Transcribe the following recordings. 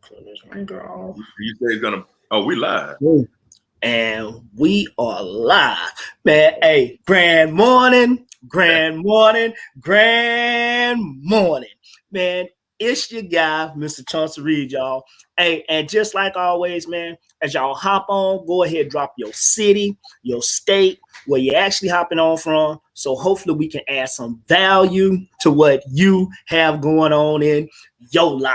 Turn this ringer off. You say it's gonna. Oh, we live. And we are live, man. Hey, grand morning, grand morning, grand morning, man. It's your guy, Mr. Chauncey Reed, y'all. Hey, and just like always, man, as y'all hop on, go ahead, drop your city, your state, where you're actually hopping on from. So hopefully we can add some value to what you have going on in your life.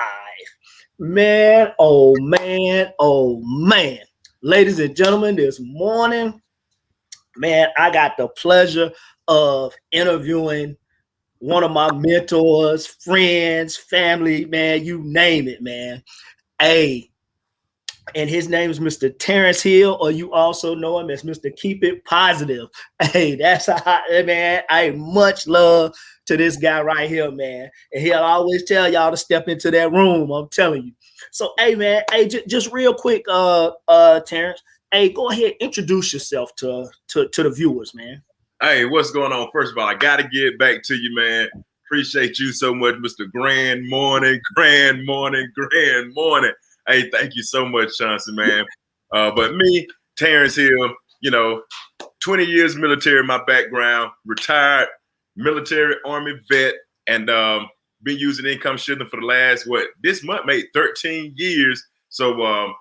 Man, oh man, oh man. Ladies and gentlemen, this morning, man, I got the pleasure of interviewing one of my mentors, friends, family, man, you name it, man. Hey, and his name is Mr. Tarence Hill, or you also know him as Mr. Keep It Positive. Hey, that's how, man, I much love to this guy right here, man. And he'll always tell y'all to step into that room, I'm telling you. So, hey, man, hey, just real quick, Tarence, hey, go ahead, introduce yourself to the viewers, man. Hey, what's going on? First of all, I got to get back to you, man. Appreciate you so much, Mr. Grand Morning, Grand Morning, Grand Morning. Hey, thank you so much, Chauncey, man. But me, Tarence Hill, 20 years military, my background, retired military Army vet, and been using income shifting for the last, this month made 13 years. So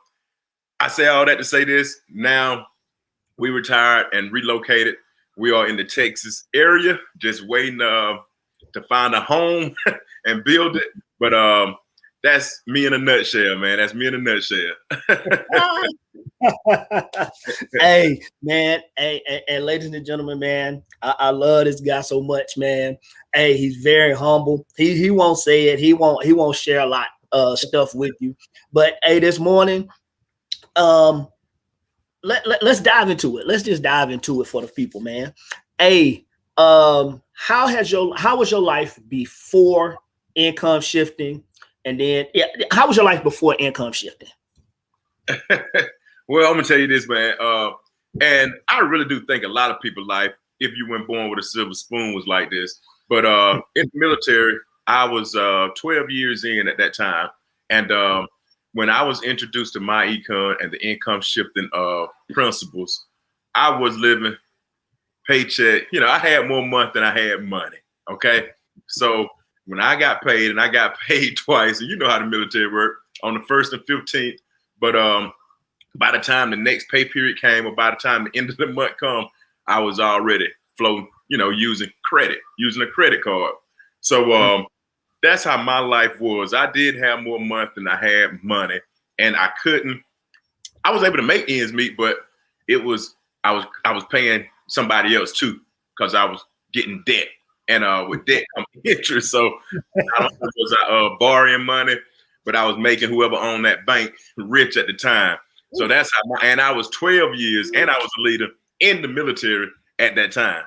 I say all that to say this. Now we retired and relocated. We are in the Texas area, just waiting to find a home and build it. But that's me in a nutshell, man. That's me in a nutshell. Hey, man. Hey, and ladies and gentlemen, man, I love this guy so much, man. Hey, he's very humble. He won't say it. He won't share a lot of stuff with you. But hey, this morning, let's dive into it. Let's just dive into it for the people, man. Hey, how was your life before income shifting? And then, how was your life before income shifting? Well, I'm gonna tell you this, man. And I really do think a lot of people's life, if you weren't born with a silver spoon, was like this. But in the military, I was 12 years in at that time, and when I was introduced to my econ and the income shifting principles, I was living paycheck. I had more money than I had money. Okay, so when I got paid, and I got paid twice, and you know how the military worked, on the 1st and 15th. But by the time the next pay period came, or by the time the end of the month come, I was already floating, using a credit card. So that's how my life was. I did have more money than I had money, and I was able to make ends meet, but I was paying somebody else too, because I was getting debt. And with debt comes interest. So not only was I borrowing money, but I was making whoever owned that bank rich at the time. So that's how and I was 12 years, and I was a leader in the military at that time.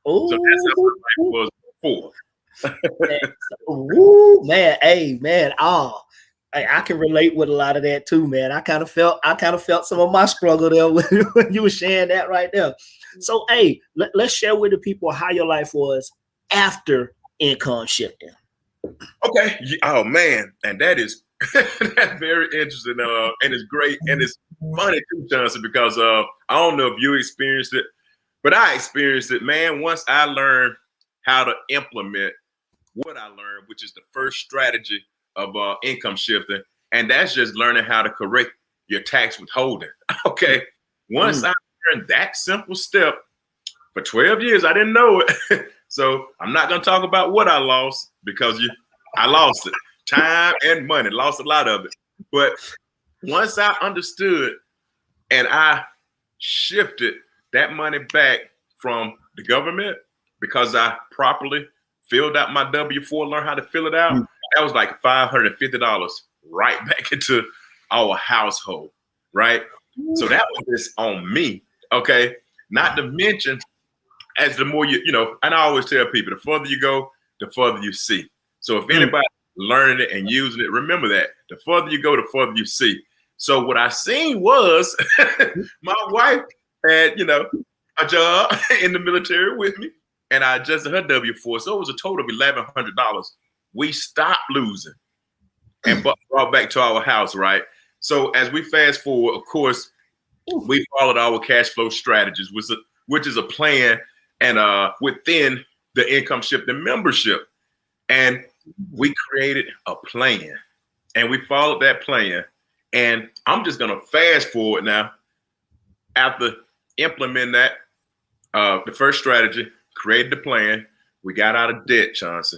Ooh. So that's how my life was before. Ooh, man, hey, man, I can relate with a lot of that too, man. I kind of felt some of my struggle there when you were sharing that right there. So, hey, let's share with the people how your life was after income shifting. Okay. Oh man, and that is that's very interesting, and it's great, and it's funny too, Johnson, because I don't know if you experienced it, but I experienced it, man. Once I learned how to implement what I learned, which is the first strategy of income shifting, and that's just learning how to correct your tax withholding. Okay. Once I learned that simple step, for 12 years, I didn't know it. So I'm not going to talk about what I lost, because I lost it. Time and money, lost a lot of it. But once I understood and I shifted that money back from the government, because I properly filled out my W-4, learned how to fill it out, that was like $550 right back into our household, right? So that was just on me, okay? Not to mention, as the more and I always tell people, the further you go, the further you see. So if anybody learning it and using it, remember that. The further you go, the further you see. So what I seen was my wife had, a job in the military with me, and I adjusted her W-4. So it was a total of $1,100. We stopped losing. and brought back to our house, right? So as we fast forward, of course, we followed our cash flow strategies, which is a plan and within the income shifting membership. And we created a plan and we followed that plan. And I'm just gonna fast forward now. After implementing that, the first strategy, created the plan, we got out of debt, Chauncey.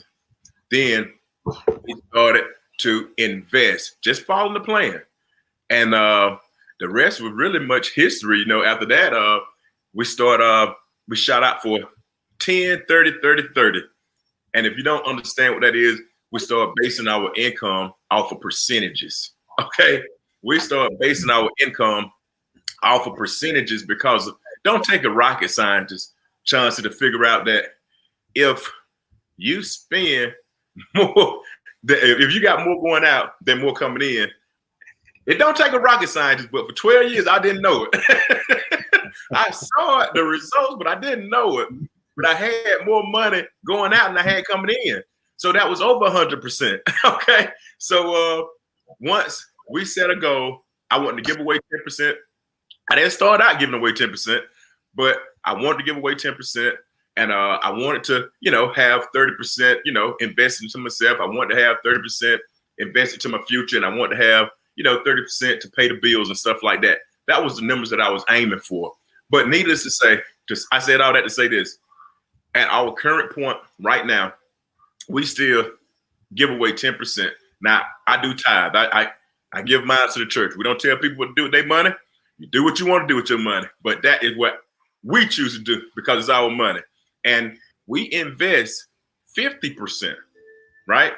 Then we started to invest, just following the plan. And the rest was really much history. You know, after that, we shot out for 10, 30, 30, 30. And if you don't understand what that is, we start basing our income off of percentages. Okay. We start basing our income off of percentages because don't take a rocket scientist, Chauncey, to figure out that if you spend more, if you got more going out than more coming in, it don't take a rocket scientist, but for 12 years, I didn't know it. I saw it, the results, but I didn't know it. But I had more money going out than I had coming in. So that was over 100%. Okay. So once we set a goal, I wanted to give away 10%. I didn't start out giving away 10%, but I wanted to give away 10%. And I wanted to, have 30%, invested into myself. I wanted to have 30% invested to my future. And I wanted to have, 30% to pay the bills and stuff like that. That was the numbers that I was aiming for. But needless to say, I said all that to say this. At our current point right now, we still give away 10%. Now, I do tithe. I give mine to the church. We don't tell people what to do with their money. You do what you want to do with your money. But that is what we choose to do because it's our money. And we invest 50%, right?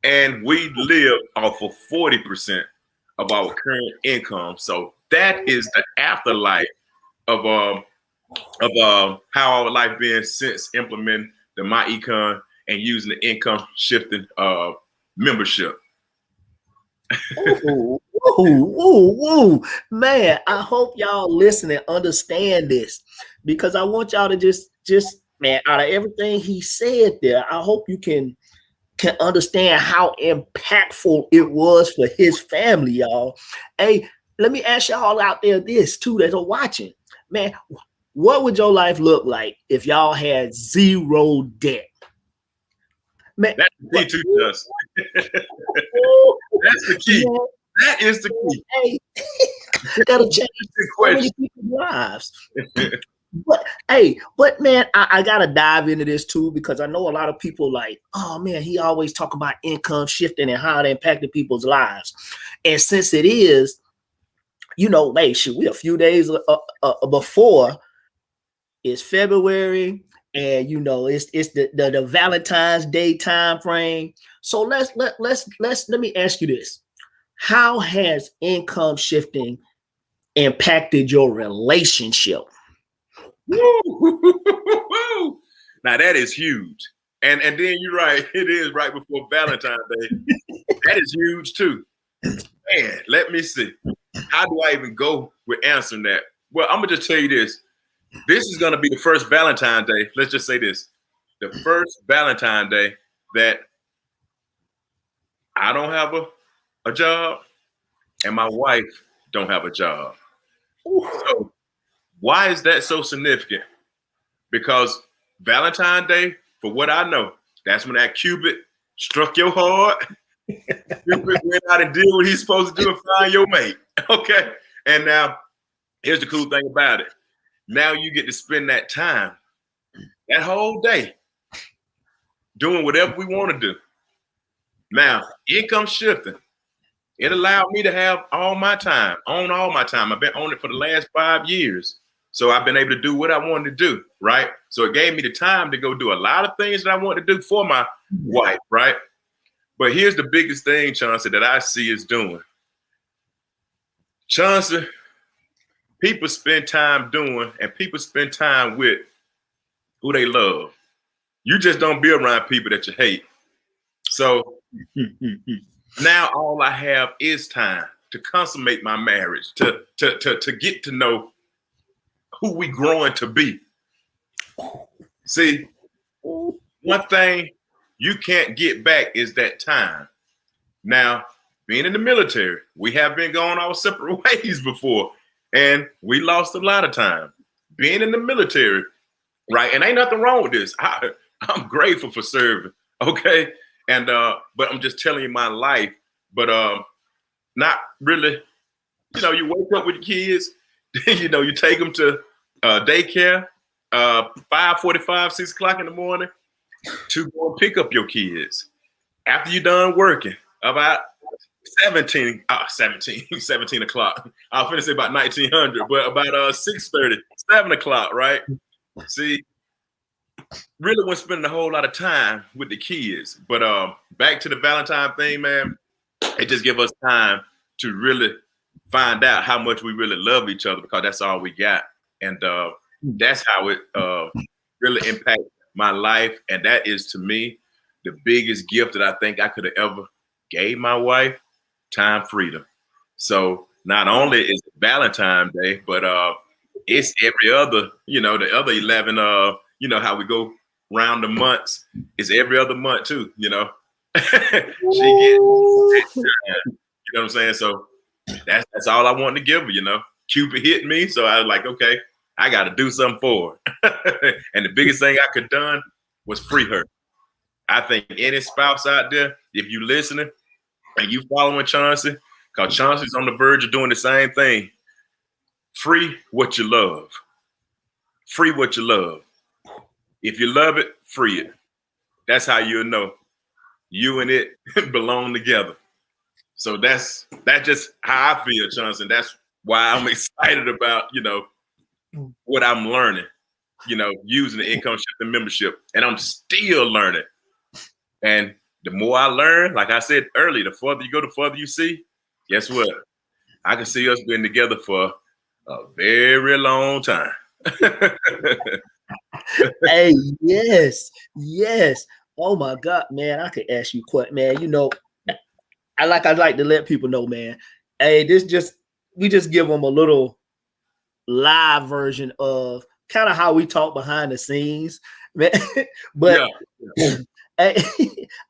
And we live off of 40% of our current income. So that is the afterlife of how our life been since implementing the My Econ and using the income shifting membership. Ooh, man, I hope y'all listen and understand this because I want y'all to just man, out of everything he said there, I hope you can understand how impactful it was for his family, y'all. Hey, let me ask y'all out there this too that are watching. Man, what would your life look like if y'all had zero debt? Man, that's the key to us. That's the key. Man, that is the key. Hey, that'll change so many people's lives. But man, I gotta dive into this too because I know a lot of people like, oh man, he always talk about income shifting and how it impacted people's lives. And since it is, hey, shoot, we a few days before it's February, and it's the Valentine's Day time frame. So let me ask you this: how has income shifting impacted your relationship? Now that is huge. And then you're right, it is right before Valentine's Day. That is huge too. Man, let me see. How do I even go with answering that? Well, I'm gonna just tell you this. This is gonna be the first Valentine's Day. Let's just say this. The first Valentine's Day that I don't have a job and my wife don't have a job. So why is that so significant? Because Valentine's Day, for what I know, that's when that Cupid struck your heart. Cupid went out and did what he's supposed to do and find your mate. Okay. And now, here's the cool thing about it. Now you get to spend that time, that whole day, doing whatever we want to do. Now, income shifting. It allowed me to have all my time, own all my time. I've been on it for the last 5 years. So I've been able to do what I wanted to do, right? So it gave me the time to go do a lot of things that I wanted to do for my wife, right? But here's the biggest thing, Chauncey, that I see is doing. Chauncey, people spend time doing and people spend time with who they love. You just don't be around people that you hate. So now all I have is time to consummate my marriage, to get to know who we growing to be. See, one thing you can't get back is that time. Now, being in the military, we have been going our separate ways before, and we lost a lot of time. Being in the military, right? And ain't nothing wrong with this. I'm grateful for serving, okay? And but I'm just telling you my life, but not really. You know, you wake up with your kids, you know, you take them to daycare, 5:45, 6 o'clock in the morning to go and pick up your kids. After you're done working, about 17 o'clock. I was finna say about 1900, but about 6:30, 7 o'clock, right? See, really wasn't spending a whole lot of time with the kids. But back to the Valentine thing, man, it just give us time to really find out how much we really love each other, because that's all we got. And that's how it really impacted my life. And that is, to me, the biggest gift that I think I could have ever gave my wife: time freedom. So not only is it Valentine's Day, but it's every other, you know, the other 11, you know, how we go round the months, is every other month too, you know. She gets, you know what I'm saying? So that's all I wanted to give her, you know. Cupid hit me, so I was like, okay, I got to do something for her. And the biggest thing I could done was free her. I think any spouse out there, if you listening and you following Chauncey, because Chauncey's on the verge of doing the same thing, free what you love. Free what you love. If you love it, free it. That's how you'll know you and it belong together. So that's just how I feel, Chauncey. That's why I'm excited about, you know, what I'm learning, you know, using the income shifting membership. And I'm still learning. And the more I learn, like I said earlier, the further you go, the further you see. Guess what? I can see us being together for a very long time. Hey, yes. Oh my God, man, I could ask you question, man. You know, I like to let people know, man. Hey, we just give them a little live version of kind of how we talk behind the scenes, man. But yeah. Hey,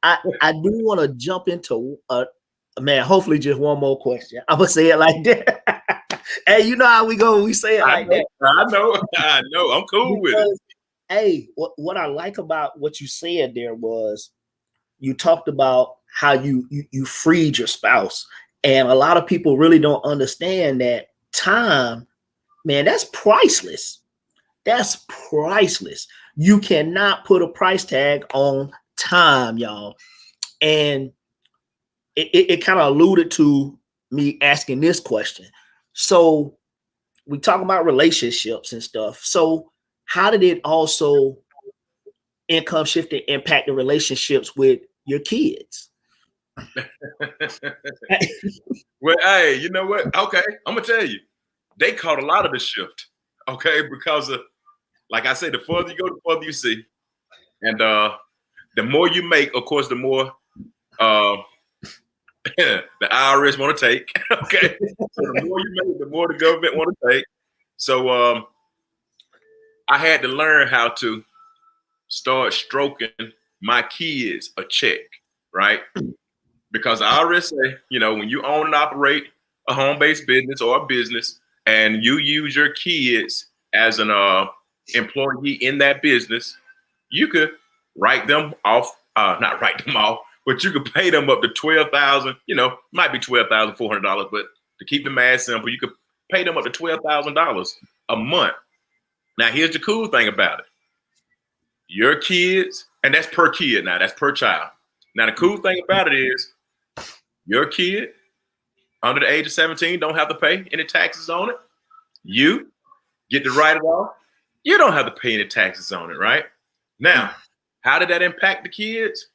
I do want to jump into man. Hopefully, just one more question. I'm gonna say it like that. Hey, you know how we go when we say it like that. I know. I'm cool with it. Hey, what I like about what you said there was you talked about how you freed your spouse, and a lot of people really don't understand that time, man. That's priceless. That's priceless. You cannot put a price tag on time, y'all. And it kind of alluded to me asking this question. So we talk about relationships and stuff. So how did it also income shifting impact the relationships with your kids? Well, hey, you know what? Okay, I'm gonna tell you, they caught a lot of the shift. Okay, because of, like I said, the further you go, the further you see, and the more you make, of course, the more the IRS want to take. Okay, so the more you make, the more the government want to take. So I had to learn how to start stroking my kids a check, right? Because I already say, you know, when you own and operate a home-based business or a business, and you use your kids as an employee in that business, you could write them off, not write them off, but you could pay them up to $12,000. You know, might be $12,400, but to keep the math simple, you could pay them up to $12,000 a month. Now, here's the cool thing about it: your kids, and that's per kid. Now, that's per child. Now, the cool thing about it is, your kid under the age of 17 don't have to pay any taxes on it. You get to write it off. You don't have to pay any taxes on it, right? Now, how did that impact the kids?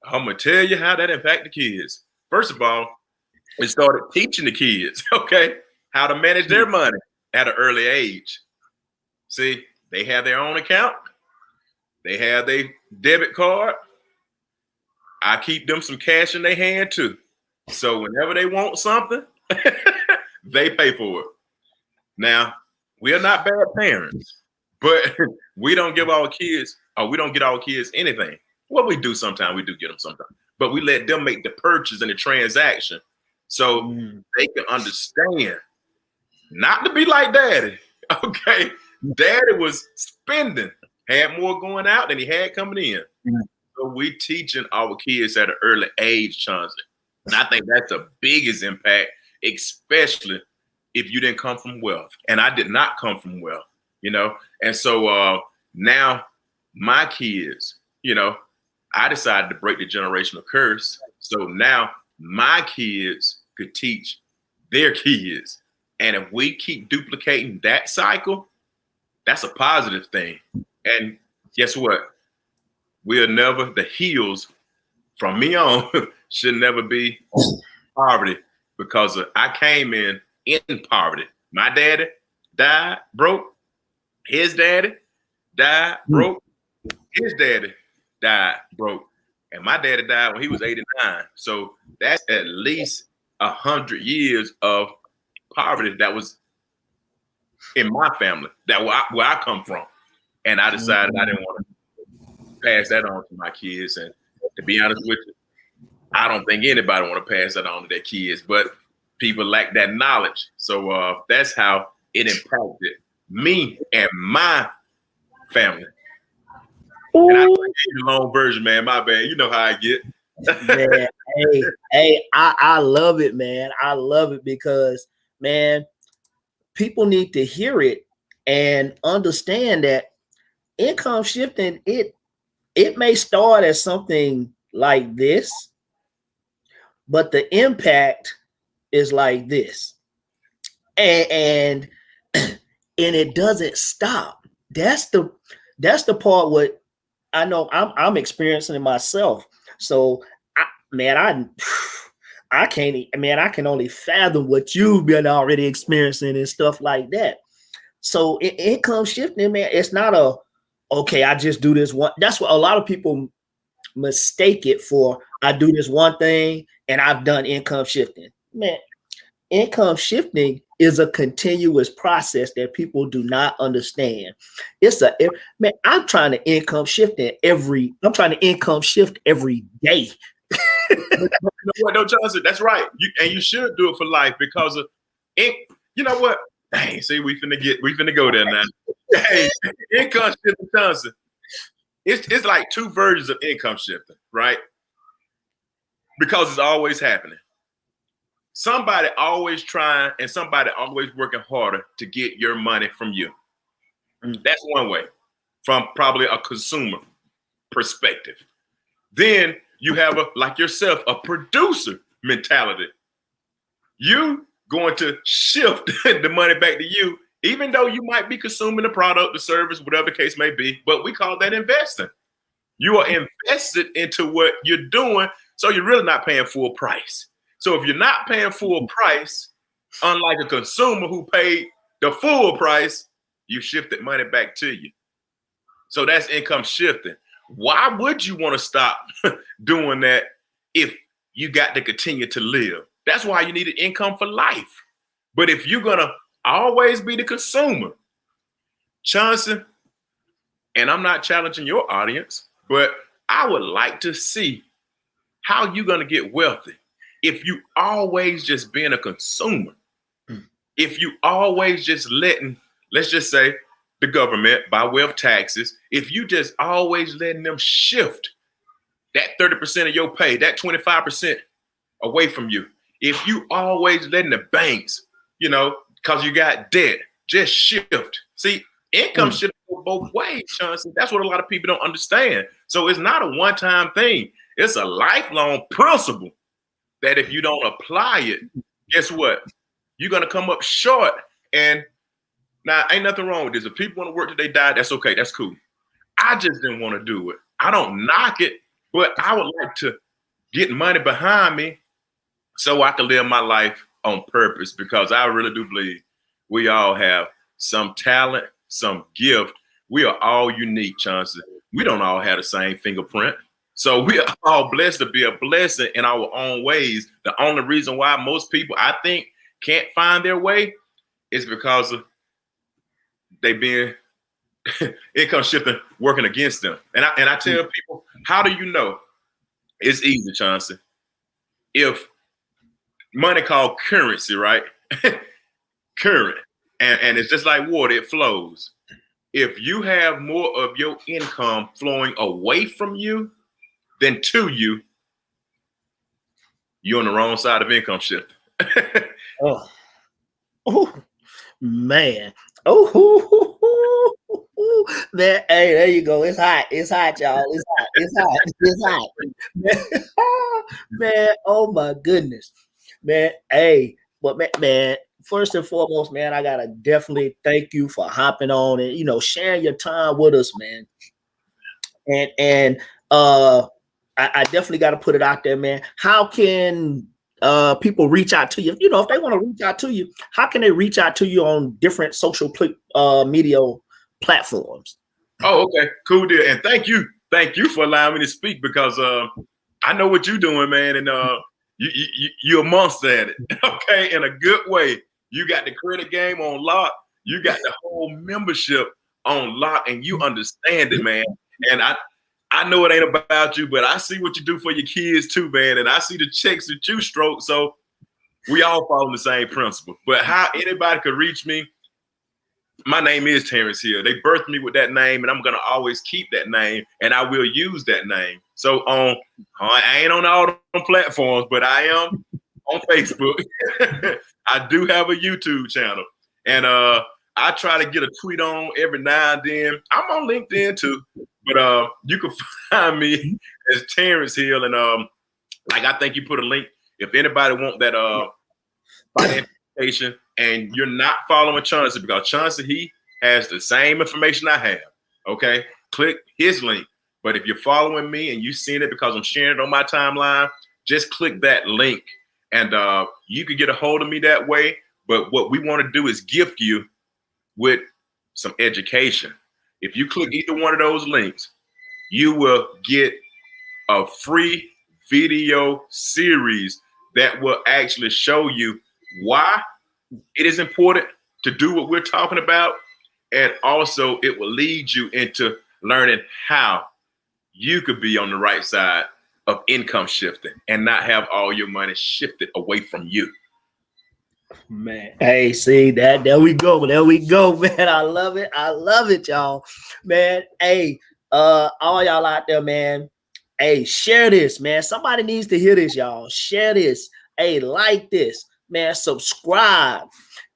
I'm going to tell you how that impacted the kids. First of all, we started teaching the kids, okay, how to manage their money at an early age. See, they have their own account. They have their debit card. I keep them some cash in their hand too. So whenever they want something, they pay for it. Now, we are not bad parents, but we don't give our kids, or we don't get our kids anything. Well, we do sometimes, we do get them sometimes, but we let them make the purchase and the transaction so they can understand not to be like daddy. Okay. Daddy was spending, had more going out than he had coming in. So we teaching our kids at an early age, Chauncey. And I think that's the biggest impact, especially if you didn't come from wealth. And I did not come from wealth, you know? And so now my kids, you know, I decided to break the generational curse. So now my kids could teach their kids. And if we keep duplicating that cycle, that's a positive thing. And guess what? We'll never, the heels from me on should never be poverty, because I came in poverty. My daddy died broke. His daddy died broke. His daddy died broke. And my daddy died when he was 89. So that's at least 100 years of poverty that was in my family, that where I come from. And I decided I didn't want to pass that on to my kids. And to be honest with you, I don't think anybody want to pass that on to their kids, but people lack that knowledge. So that's how it impacted me and my family. Ooh. And I gave you the long version, man. My bad. You know how I get. Man, I love it, man. I love it because, man, people need to hear it and understand that income shifting, it may start as something like this, but the impact is like this. And it doesn't stop. That's the part what I know I'm experiencing it myself. So I can only fathom what you've been already experiencing and stuff like that. So income shifting, man, it's not okay, I just do this one. That's what a lot of people mistake it for. I do this one thing and I've done income shifting. Man, income shifting is a continuous process that people do not understand. I'm trying to income shift every day. You know what, though, Johnson? That's right. You should do it for life, because of you know what? Dang, see, we finna go there now. Hey, income shifting, Johnson. It's like two versions of income shifting, right? Because it's always happening. Somebody always trying and somebody always working harder to get your money from you. That's one way, from probably a consumer perspective. Then you have like yourself, a producer mentality. You going to shift the money back to you, even though you might be consuming the product, the service, whatever the case may be, but we call that investing. You are invested into what you're doing, so you're really not paying full price. So if you're not paying full price, unlike a consumer who paid the full price, you shifted money back to you. So that's income shifting. Why would you want to stop doing that if you got to continue to live? That's why you need an income for life. But if you're going to always be the consumer, Chauncey, and I'm not challenging your audience, but I would like to see how you're going to get wealthy if you always just being a consumer. If you always just letting, let's just say, the government, by way of taxes, if you just always letting them shift that 30% of your pay, that 25% away from you, if you always letting the banks, you know, because you got debt, just shift. See, income should go both ways, Chauncey. That's what a lot of people don't understand. So it's not a one-time thing. It's a lifelong principle that if you don't apply it, guess what? You're going to come up short. And now, ain't nothing wrong with this. If people want to work till they die, that's okay. That's cool. I just didn't want to do it. I don't knock it, but I would like to get money behind me so I can live my life on purpose, because I really do believe we all have some talent, some gift. We are all unique, Chauncey. We don't all have the same fingerprint. So we are all blessed to be a blessing in our own ways. The only reason why most people, I think, can't find their way is because of they being income shifting working against them. And I tell people, how do you know? It's easy, Chauncey. If money called currency, right? Current. And it's just like water, it flows. If you have more of your income flowing away from you than to you, you're on the wrong side of income shift. Oh, oh man. Oh, man. Hey, there you go. It's hot. It's hot, y'all. It's hot. It's hot. It's hot. Man, oh my goodness. Man, hey, but man, first and foremost, man, I gotta definitely thank you for hopping on and sharing your time with us, man. And I definitely got to put it out there, man. How can people reach out to you? If they want to reach out to you, how can they reach out to you on different social media platforms? Oh, okay, cool deal. And thank you for allowing me to speak, because I know what you're doing, man, and you're a monster at it. Okay, in a good way. You got the credit game on lock. You got the whole membership on lock, and you understand it, man. And I know it ain't about you, but I see what you do for your kids too, man. And I see the checks that you stroke. So we all follow the same principle. But how anybody could reach me, my name is Tarence Hill. They birthed me with that name, and I'm gonna always keep that name, and I will use that name. So I ain't on all the platforms, but I am on Facebook. I do have a YouTube channel, and I try to get a tweet on every now and then. I'm on LinkedIn too, but you can find me as Tarence Hill, and I think you put a link if anybody want that financial education, and you're not following Chauncey, because Chauncey, he has the same information I have. Okay, click his link. But if you're following me and you've seen it because I'm sharing it on my timeline, just click that link, and you can get a hold of me that way. But what we want to do is gift you with some education. If you click either one of those links, you will get a free video series that will actually show you why it is important to do what we're talking about. And also it will lead you into learning how you could be on the right side of income shifting and not have all your money shifted away from you. Man, hey, see that? There we go, man. I love it, y'all. Man, hey, all y'all out there, man. Hey, share this, man. Somebody needs to hear this, y'all. Share this. Hey, like this, man. Subscribe,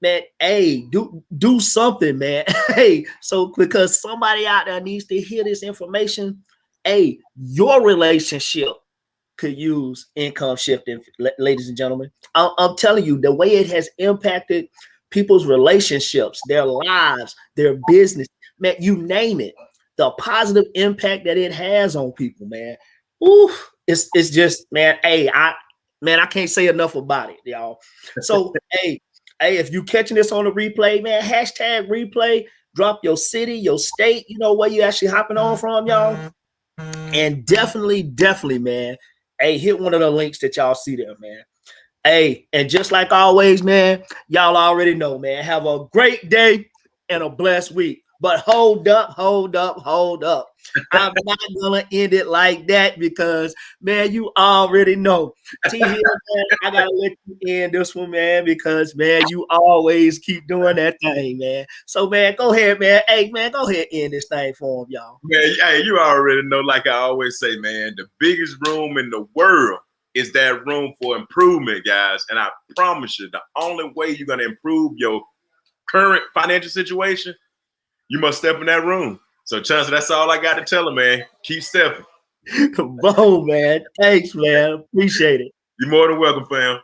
man. Hey, do something, man. Hey, so because somebody out there needs to hear this information. Hey, your relationship could use income shifting, ladies and gentlemen. I'm telling you, the way it has impacted people's relationships, their lives, their business, man, you name it, the positive impact that it has on people, man. Ooh, it's just, man, hey, I can't say enough about it, y'all. So, hey, if you catching this on the replay, man, hashtag replay, drop your city, your state, where you actually hopping on from, y'all. And definitely, man, hey, hit one of the links that y'all see there, man. Hey, and just like always, man, y'all already know, man, have a great day and a blessed week. But hold up. I'm not gonna end it like that because, man, you already know. T Hill, man, I gotta let you end this one, man, because, man, you always keep doing that thing, man. So, man, go ahead, man. Hey, man, go ahead and end this thing for him, y'all. Man, hey, you already know, like I always say, man, the biggest room in the world is that room for improvement, guys. And I promise you, the only way you're gonna improve your current financial situation, you must step in that room. So, Chauncey, that's all I got to tell him, man. Keep stepping. Boom, man. Thanks, man. Appreciate it. You're more than welcome, fam.